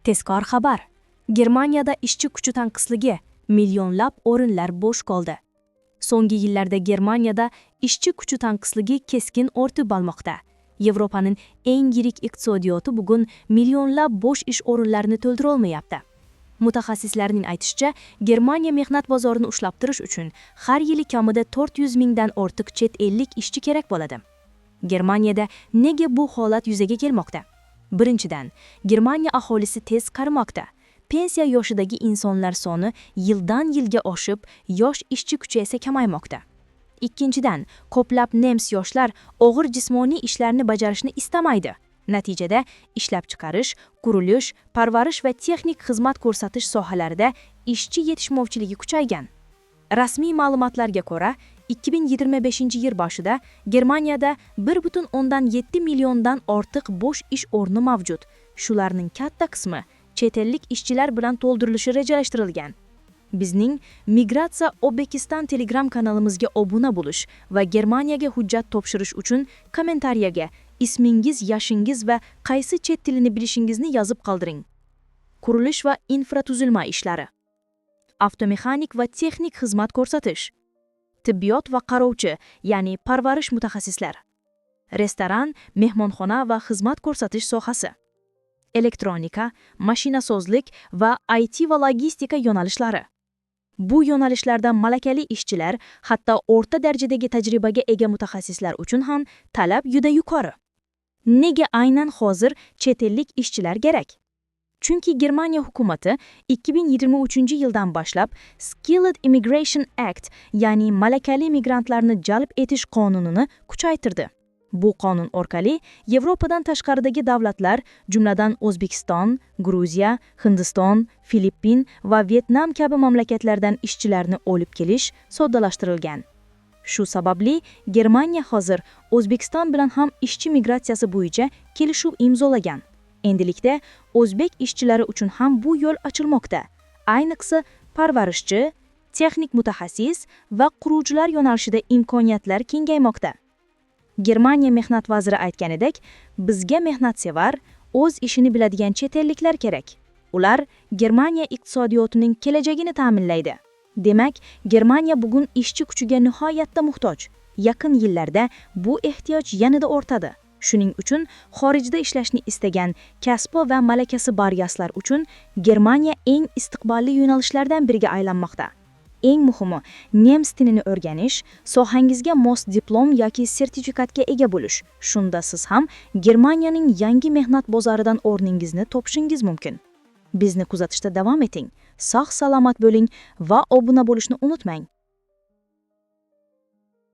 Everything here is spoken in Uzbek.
Tezkor xabar. Germaniyada ishchi kuchi tanqisligi, millionlab o'rinlar bo'sh qoldi. So'nggi yillarda Germaniyada ishchi kuchi tanqisligi keskin ortib bormoqda. Yevropaning eng yirik iqtisodiyoti bugun millionlab bo'sh ish o'rinlarini to'ldira olmayapti. Mutaxassislarning aytishicha, Germaniya mehnat bozorini ushlab turish uchun har yili kamida 400 mingdan ortiq chet ellik ishchi kerak bo'ladi. Germaniyada nega bu holat yuzaga kelmoqda? Birinchidan, Germaniya aholisi tez qarimoqda. Pensiya yoshidagi insonlar soni yildan yilga oshib, yosh ishchi kuchi esa kamaymoqda. Ikkinchidan, ko'plab nemis yoshlar og'ir jismoniy ishlarni bajarishni istamaydi. Natijada ishlab chiqarish, qurilish, parvarish va texnik xizmat ko'rsatish sohalarida ishchi yetishmovchiligi kuchaygan. Rasmiy ma'lumotlarga ko'ra, 2025-yil boshida Germaniyada 1,7 milliondan ortiq bo'sh ish o'rni mavjud. Shularning katta qismi chet ellik ishchilar bilan to'ldirilishi rejalashtirilgan. Bizning Migratsiya O'zbekiston Telegram kanalimizga obuna bo'lish va Germaniyaga hujjat topshirish uchun kommentariyaga ismingiz, yoshingiz va qaysi chet tilini bilishingizni yozib qoldiring. Qurilish va infratuzilma ishlari, avtomexanik va texnik xizmat ko'rsatish, tibbiyot va qarovchi, ya'ni parvarish mutaxassislar, restoran, mehmonxona va xizmat ko'rsatish sohasi, elektronika, mashinasozlik va IT va logistika yo'nalishlari. Bu yo'nalishlarda malakali ishchilar, hatto o'rta darajadagi tajribaga ega mutaxassislar uchun ham talab juda yuqori. Nega aynan hozir chet ellik ishchilar kerak? Chunki Germaniya hukumati 2023-yildan boshlab Skilled Immigration Act, ya'ni malakali migrantlarni jalb etish qonunini kuchaytirdi. Bu qonun orqali Yevropadan tashqaridagi davlatlar, jumladan O'zbekiston, Gruziya, Hindiston, Filippin va Vyetnam kabi mamlakatlardan ishchilarni olib kelish soddalashtirilgan. Shu sababli Germaniya hozir O'zbekiston bilan ham ishchi migratsiyasi bo'yicha kelishuv imzolagan. Endilikda o'zbek ishchilari uchun ham bu yo'l ochilmoqda. Ayniqsa parvarishchi, texnik mutaxassis va quruvchilar yo'nalishida imkoniyatlar kengaymoqda. Germaniya mehnat vaziri aytganidek, bizga mehnatsevar, o'z ishini biladigan chet elliklar kerak. Ular Germaniya iqtisodiyotining kelajagini ta'minlaydi. Demak, Germaniya bugun ishchi kuchiga nihoyatda muhtoj. Yaqin yillarda bu ehtiyoj yanada ortadi. Shuning uchun xorijda ishlashni istagan kasbi va malakasi bor yoshlar uchun Germaniya eng istiqbolli yo'nalishlardan biriga aylanmoqda. Eng muhimi, nemis tilini o'rganish, sohangizga mos diplom yoki sertifikatga ega bo'lish. Shunda siz ham Germaniyaning yangi mehnat bozoridan o'rningizni topishingiz mumkin. Bizni kuzatishda davom eting. Sog' salomat bo'ling va obuna bo'lishni unutmang.